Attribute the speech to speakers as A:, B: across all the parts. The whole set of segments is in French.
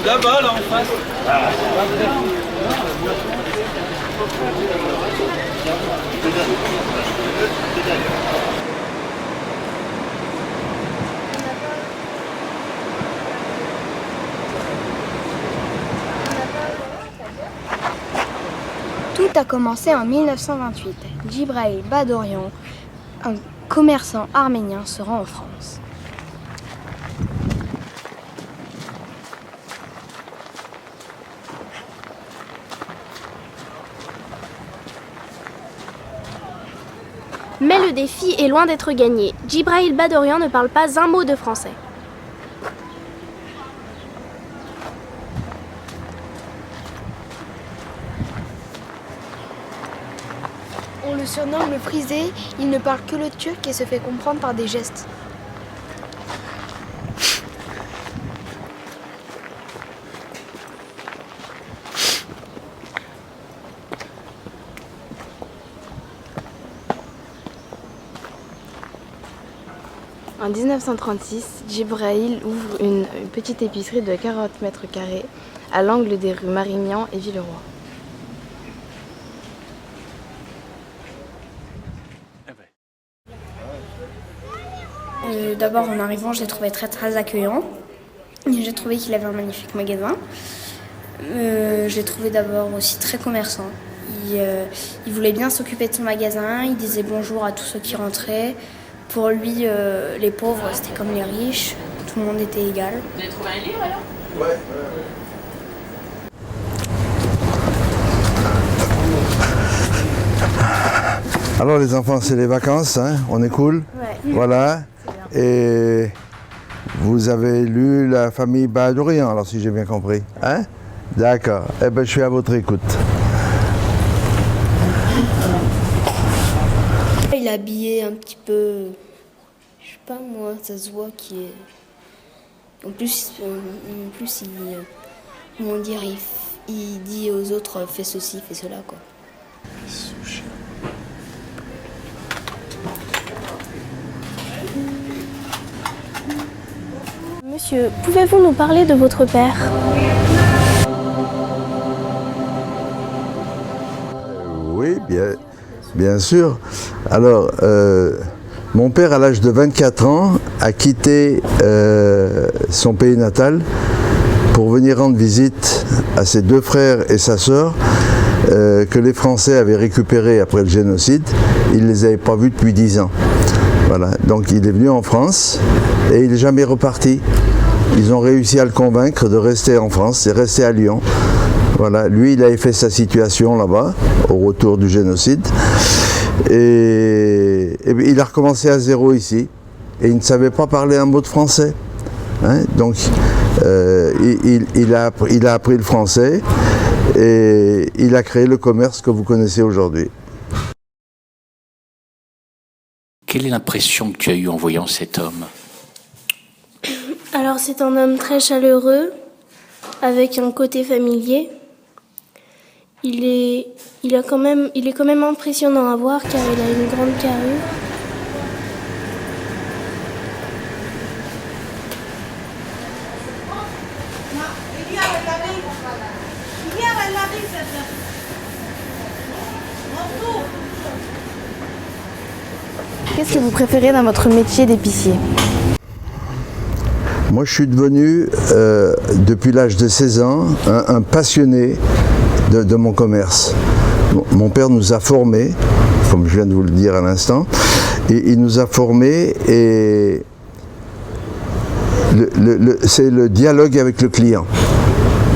A: Là-bas, là en face.
B: Tout a commencé en 1928. Djibrahil Badorian, un commerçant arménien, se rend en France.
C: Mais le défi est loin d'être gagné. Djibrahil Badorian ne parle pas un mot de français.
B: On le surnomme le frisé, il ne parle que le turc et se fait comprendre par des gestes.
D: En 1936, Djibrahil ouvre une petite épicerie de 40 mètres carrés à l'angle des rues Marignan et Villeroy.
B: D'abord en arrivant, je l'ai trouvé très accueillant. J'ai trouvé qu'il avait un magnifique magasin. Je l'ai trouvé d'abord aussi très commerçant. Il voulait bien s'occuper de son magasin, il disait bonjour à tous ceux qui rentraient. Pour lui, les pauvres, c'était comme les riches, tout le monde était égal.
E: Vous avez trouvé un livre alors?
F: Ouais. Alors les enfants, c'est les vacances, hein, on est cool.
D: Ouais.
F: Voilà. Et vous avez lu La famille Badorian, alors si j'ai bien compris. Hein? D'accord. Eh bien, je suis à votre écoute.
B: Il est habillé un petit peu, je sais pas moi, ça se voit qu'il est... En plus comment dire, il dit aux autres fais ceci, fais cela quoi.
C: Monsieur, pouvez-vous nous parler de votre père?
F: Oui, bien sûr. Alors, mon père, à l'âge de 24 ans, a quitté son pays natal pour venir rendre visite à ses deux frères et sa sœur que les Français avaient récupérés après le génocide. Il ne les avait pas vus depuis 10 ans. Voilà. Donc il est venu en France et il n'est jamais reparti. Ils ont réussi à le convaincre de rester en France et rester à Lyon. Voilà. Lui, il avait fait sa situation là-bas, au retour du génocide. Et il a recommencé à zéro ici. Et il ne savait pas parler un mot de français. Hein? Donc il a appris le français et il a créé le commerce que vous connaissez aujourd'hui.
E: Quelle est l'impression que tu as eue en voyant cet homme?
C: Alors c'est un homme très chaleureux, avec un côté familier. Il est quand même impressionnant à voir car il a une grande carrure.
D: Qu'est-ce que vous préférez dans votre métier d'épicier?
F: Moi, je suis devenu, depuis l'âge de 16 ans, un passionné de mon commerce. Mon père nous a formés, comme je viens de vous le dire à l'instant, et il nous a formés et c'est le dialogue avec le client.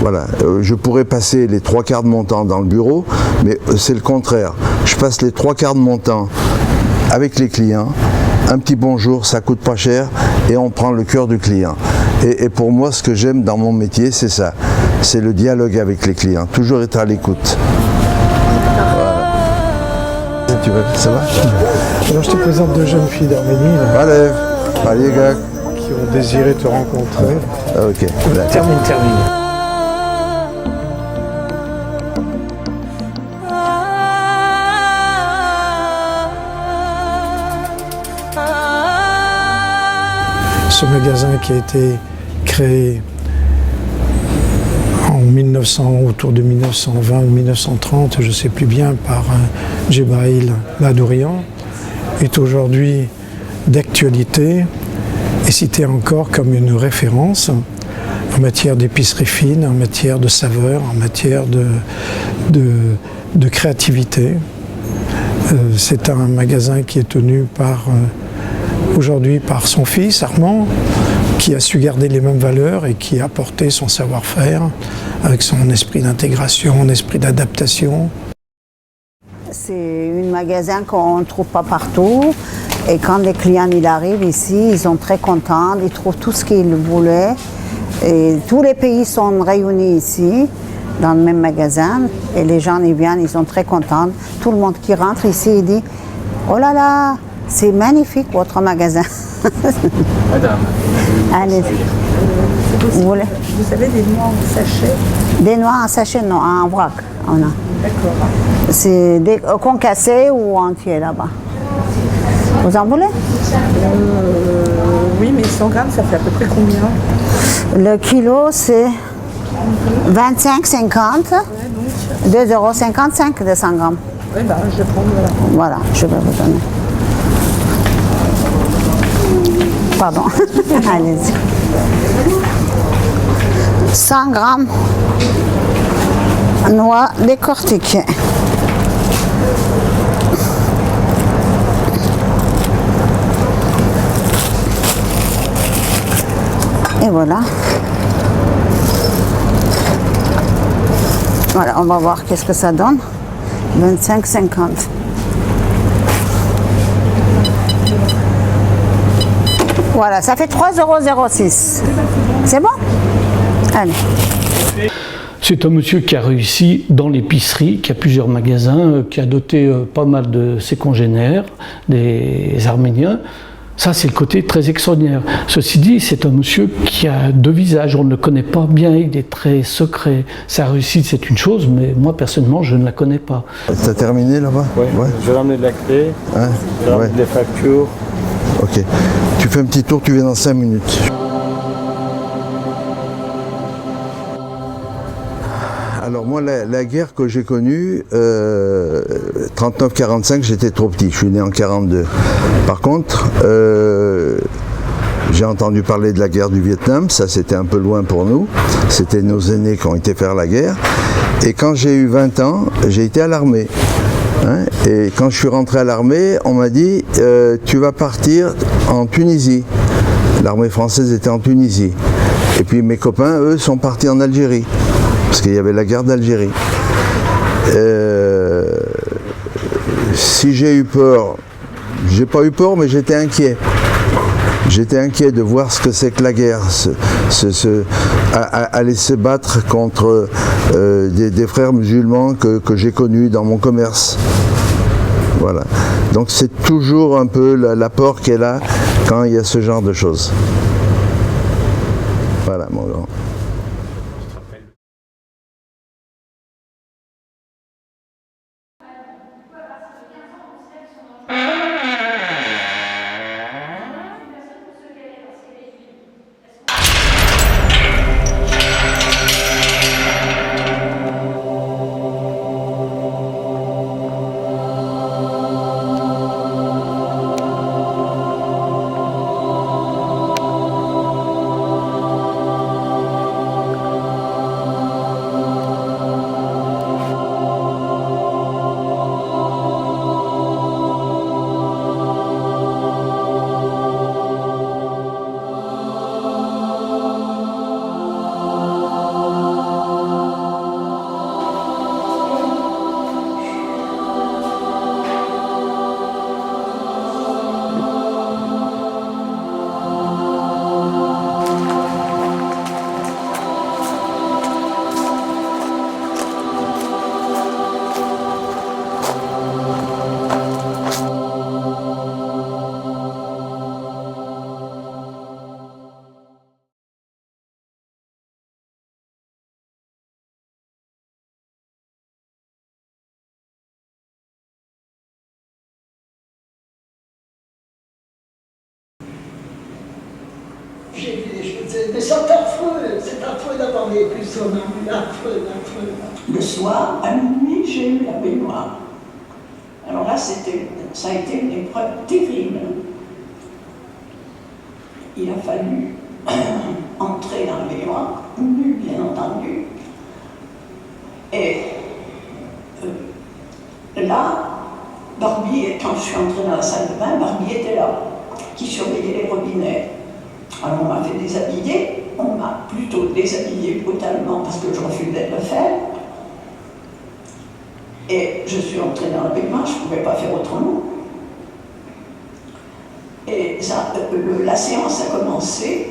F: Voilà, je pourrais passer les 3/4 de mon temps dans le bureau, mais c'est le contraire. Je passe les 3/4 de mon temps avec les clients. Un petit bonjour, ça coûte pas cher et on prend le cœur du client. Et pour moi, ce que j'aime dans mon métier, c'est ça. C'est le dialogue avec les clients, toujours être à l'écoute. Voilà. Tu veux, ça va?
G: Alors je te présente deux jeunes filles d'Arménie
F: Allez, allez gars.
G: qui ont désiré te rencontrer.
F: Ah, ok.
G: Termine. Ce magasin qui a été créé en 1900, autour de 1920 ou 1930, je ne sais plus bien, par Djibril Badourian, est aujourd'hui d'actualité et cité encore comme une référence en matière d'épicerie fine, en matière de saveur, en matière de créativité. C'est un magasin qui est tenu aujourd'hui par son fils Armand, qui a su garder les mêmes valeurs et qui a apporté son savoir-faire avec son esprit d'intégration, son esprit d'adaptation.
H: C'est un magasin qu'on ne trouve pas partout et quand les clients ils arrivent ici, ils sont très contents, ils trouvent tout ce qu'ils voulaient et tous les pays sont réunis ici dans le même magasin et les gens ils viennent, ils sont très contents. Tout le monde qui rentre ici, il dit « Oh là là, c'est magnifique votre magasin !»
A: Madame.
H: Allez. Vous
I: savez des noix en sachet?
H: Des noix en sachet, non, en vrac, on a.
I: D'accord.
H: C'est des concassés ou entiers là-bas. Vous en voulez?
I: Oui, mais 100 grammes, ça fait à peu près combien?
H: Le kilo, c'est 25,50 €, 2,55 € de 100 grammes.
I: Oui, bah, je vais prendre, voilà.
H: Voilà, je vais vous donner. Pardon, allez-y. 100 grammes noix décortiquées. Et voilà. Voilà, on va voir qu'est-ce que ça donne. 25,50 €. Voilà, ça fait 3,06 €. C'est bon? Allez.
J: C'est un monsieur qui a réussi dans l'épicerie, qui a plusieurs magasins, qui a doté pas mal de ses congénères, des Arméniens. Ça, c'est le côté très extraordinaire. Ceci dit, c'est un monsieur qui a deux visages, on ne le connaît pas bien, il est très secret. Sa réussite, c'est une chose, mais moi, personnellement, je ne la connais pas.
F: T'as terminé là-bas?
K: Oui, ouais. Je ramène la clé,
F: hein?
K: Je ramène les factures.
F: Ok. Tu fais un petit tour, tu viens dans 5 minutes. Alors moi, la guerre que j'ai connue, 39-45, j'étais trop petit, je suis né en 42. Par contre, j'ai entendu parler de la guerre du Vietnam, ça c'était un peu loin pour nous, c'était nos aînés qui ont été faire la guerre. Et quand j'ai eu 20 ans, j'ai été à l'armée. Hein, et quand je suis rentré à l'armée, on m'a dit tu vas partir en Tunisie. L'armée française était en Tunisie. Et puis mes copains, eux, sont partis en Algérie. Parce qu'il y avait la guerre d'Algérie. Si j'ai eu peur, j'ai pas eu peur, mais j'étais inquiet. J'étais inquiet de voir ce que c'est que la guerre, aller se battre contre des frères musulmans que j'ai connus dans mon commerce. Voilà. Donc c'est toujours un peu la peur qui est là quand il y a ce genre de choses. Voilà, mon grand.
L: J'ai vu des choses, mais c'est affreux d'avoir vécu ça, non, affreux. Le soir, à minuit, j'ai eu la baignoire. Alors là, ça a été une épreuve terrible. Il a fallu entrer dans la baignoire, nu bien entendu. Et là, Barbie, quand je suis entrée dans la salle de bain, Barbie était là, qui surveillait les robinets. Alors on m'a fait déshabiller, on m'a plutôt déshabillé brutalement parce que je refusais de le faire. Et je suis entrée dans la baignoire, je ne pouvais pas faire autrement. Et ça, la séance a commencé,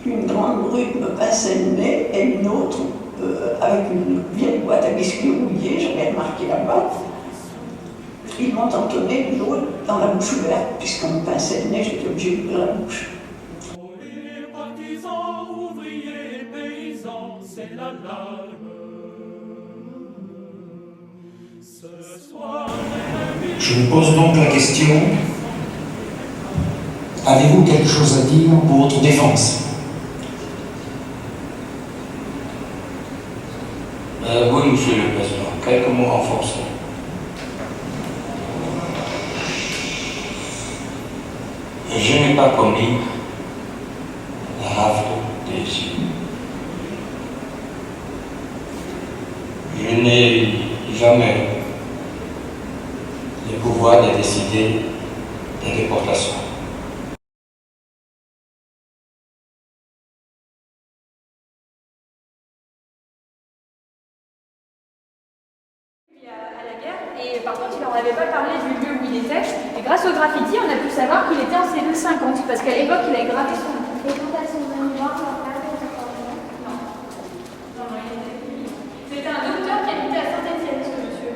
L: une grande brute me pinçait le nez et une autre avec une vieille boîte à biscuits rouillés, j'avais remarqué la boîte. Ils m'ont entonné de l'eau dans la bouche ouverte, puisqu'on me pinçait le nez, j'étais obligée d'ouvrir la bouche.
M: Je vous pose donc la question, avez-vous quelque chose à dire pour votre défense?
N: Oui, Monsieur le Président, quelques mots renforcés. Je n'ai pas commis la rafle des yeux. Je n'ai jamais le pouvoir de décider des déportations.
O: À la guerre, et par contre il n'en avait pas parlé du lieu où il était, et grâce au graffiti on a pu savoir qu'il était en cellule 50, parce qu'à l'époque il avait gravé son nom. Et quand elles sont venues voir, non, c'était un docteur qui habitait à Saint-Étienne, ce monsieur.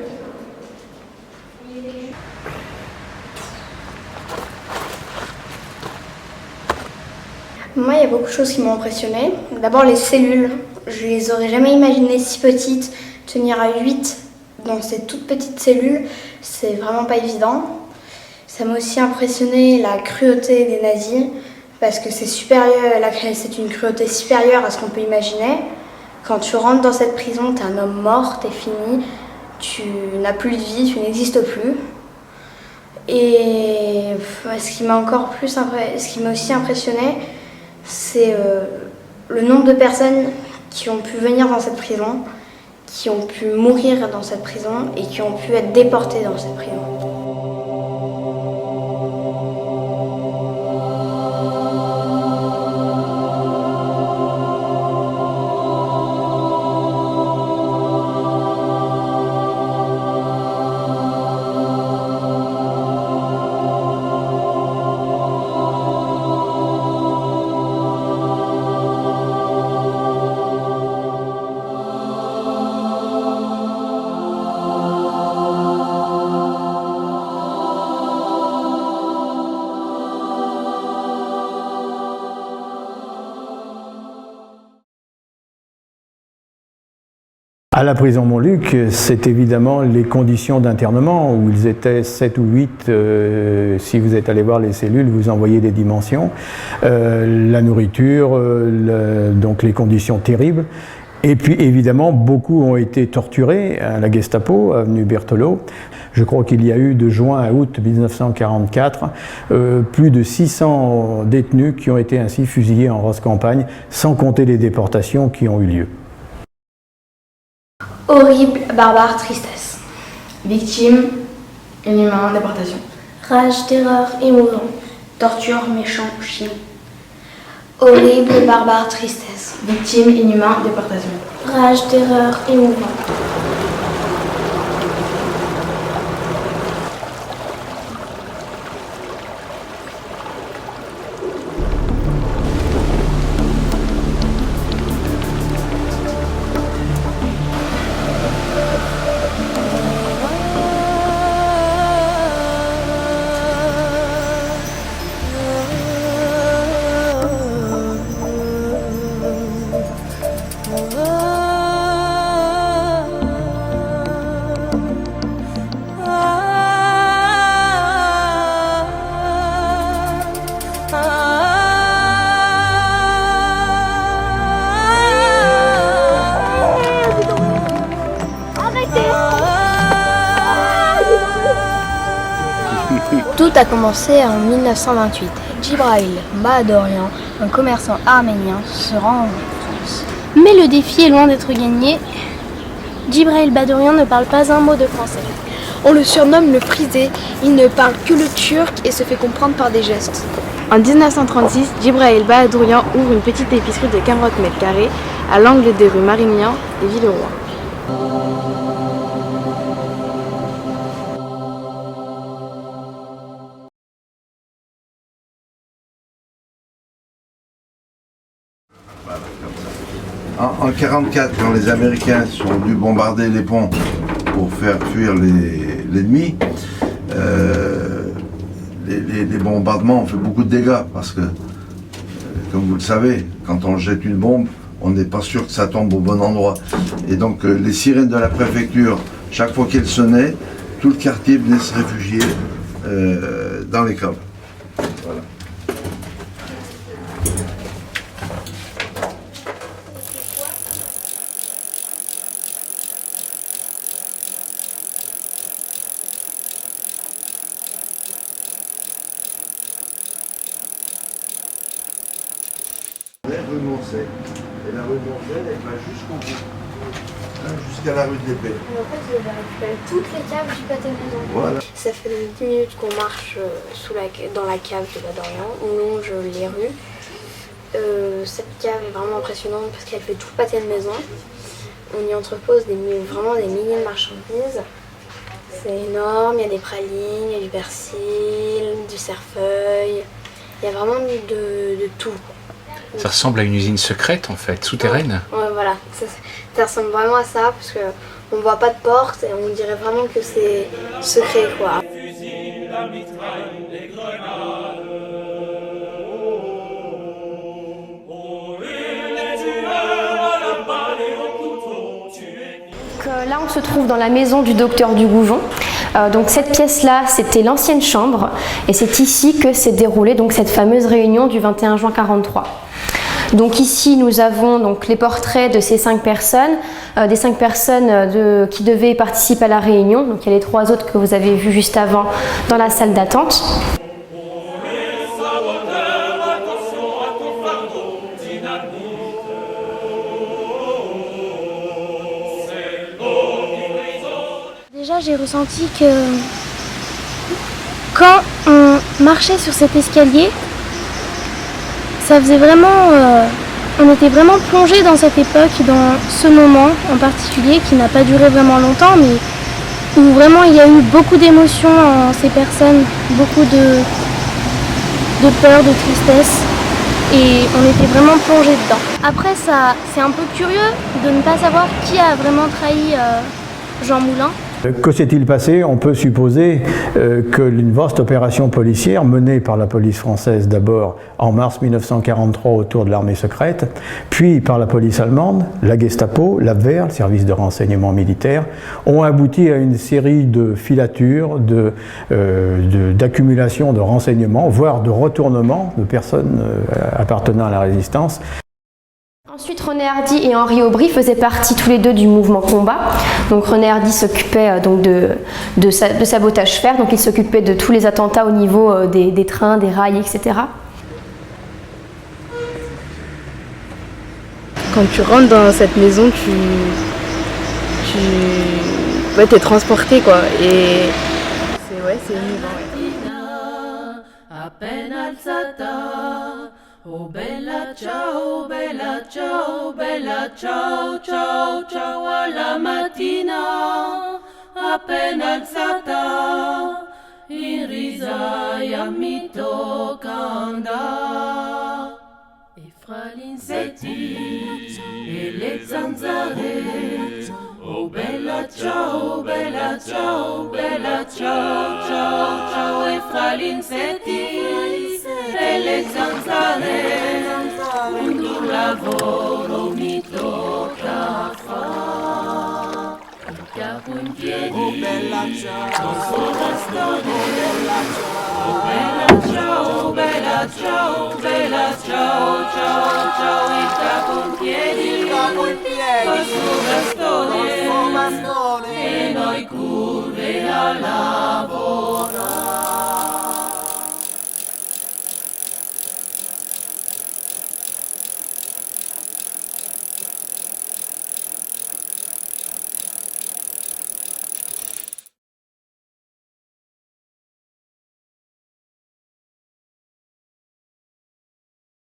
B: Moi, il y a beaucoup de choses qui m'ont impressionnée. D'abord, les cellules. Je les aurais jamais imaginées si petites. Tenir à 8 dans ces toutes petites cellules, c'est vraiment pas évident. Ça m'a aussi impressionné la cruauté des nazis, parce que c'est une cruauté supérieure à ce qu'on peut imaginer. Quand tu rentres dans cette prison, t'es un homme mort, t'es fini, tu n'as plus de vie, tu n'existes plus. Et ce qui m'a aussi impressionné, c'est le nombre de personnes qui ont pu venir dans cette prison, qui ont pu mourir dans cette prison et qui ont pu être déportés dans cette prison.
P: À la prison Montluc, c'est évidemment les conditions d'internement où ils étaient 7 ou 8. Si vous êtes allé voir les cellules, vous en voyez des dimensions. La nourriture, donc les conditions terribles. Et puis évidemment, beaucoup ont été torturés à la Gestapo, avenue Berthelot. Je crois qu'il y a eu de juin à août 1944 plus de 600 détenus qui ont été ainsi fusillés en rase campagne, sans compter les déportations qui ont eu lieu.
B: Horrible, barbare, tristesse.
D: Victime, inhumain, déportation.
C: Rage, terreur, émouvant.
B: Torture, méchant, chien. Horrible, barbare, tristesse.
D: Victime, inhumain, déportation.
C: Rage, terreur, émouvant. a commencé en 1928. Djibrahil Bahadorian, un commerçant arménien, se rend en France. Mais le défi est loin d'être gagné. Djibrahil Bahadorian ne parle pas un mot de français. On le surnomme le frisé, il ne parle que le turc et se fait comprendre par des gestes.
D: En 1936, Djibrahil Bahadorian ouvre une petite épicerie de 40 mètres carrés à l'angle des rues Marignan et Villeroy.
F: En 1944, quand les Américains sont venus bombarder les ponts pour faire fuir l'ennemi, les bombardements ont fait beaucoup de dégâts parce que, comme vous le savez, quand on jette une bombe, on n'est pas sûr que ça tombe au bon endroit. Et donc les sirènes de la préfecture, chaque fois qu'elles sonnaient, tout le quartier venait se réfugier dans les caves. Voilà. Rue Moncey. Et la rue Moncey, elle va jusqu'au bout, jusqu'à la rue de l'Épée.
C: En fait, j'ai récupéré toutes les caves du pâté maison.
F: Voilà.
C: Ça fait 10 minutes qu'on marche dans la cave de Bahadorian. On longe les rues. Cette cave est vraiment impressionnante parce qu'elle fait tout le pâté de maison. On y entrepose vraiment des milliers de marchandises. C'est énorme, il y a des pralines, il y a du persil, du cerfeuil. Il y a vraiment de tout.
E: Ça ressemble à une usine secrète en fait, souterraine.
C: Ouais, voilà, ça ressemble vraiment à ça parce qu'on ne voit pas de porte et on dirait vraiment que c'est secret quoi.
Q: Là, on se trouve dans la maison du docteur Dugoujon. Donc cette pièce-là, c'était l'ancienne chambre et c'est ici que s'est déroulée donc cette fameuse réunion du 21 juin 1943. Donc ici, nous avons donc les portraits de ces 5 personnes, des 5 personnes qui devaient participer à la réunion. Donc il y a les 3 autres que vous avez vus juste avant dans la salle d'attente.
C: Déjà, j'ai ressenti que quand on marchait sur cet escalier, ça faisait vraiment, on était vraiment plongé dans cette époque, dans ce moment en particulier qui n'a pas duré vraiment longtemps, mais où vraiment il y a eu beaucoup d'émotions en ces personnes, beaucoup de peur, de tristesse, et on était vraiment plongé dedans. Après, c'est un peu curieux de ne pas savoir qui a vraiment trahi Jean Moulin.
P: Que s'est-il passé? On peut supposer qu'une vaste opération policière menée par la police française d'abord en mars 1943 autour de l'armée secrète, puis par la police allemande, la Gestapo, l'Abwehr, le service de renseignement militaire, ont abouti à une série de filatures, d'accumulation de renseignements, voire de retournements de personnes appartenant à la résistance.
Q: Ensuite, René Hardy et Henri Aubry faisaient partie tous les deux du mouvement combat. Donc René Hardy s'occupait donc de sabotage fer, donc il s'occupait de tous les attentats au niveau des trains, des rails, etc.
D: Quand tu rentres dans cette maison, t'es transporté quoi, et c'est émouvant.
R: Oh bella ciao, bella ciao, bella ciao, ciao, ciao alla mattina, appena alzata, in risaia mi tocca andare. E fra gli insetti e le zanzare, oh bella ciao, bella ciao, bella ciao, ciao, ciao, e fra gli insetti e le zanzare, un lavoro mi tocca fare. Il capo in piedi, oh bella ciao, sul bastone, oh bella ciao, bella ciao, bella ciao, ciao, ciao, il capo in piedi, col suo bastone, e noi curve a lavorare.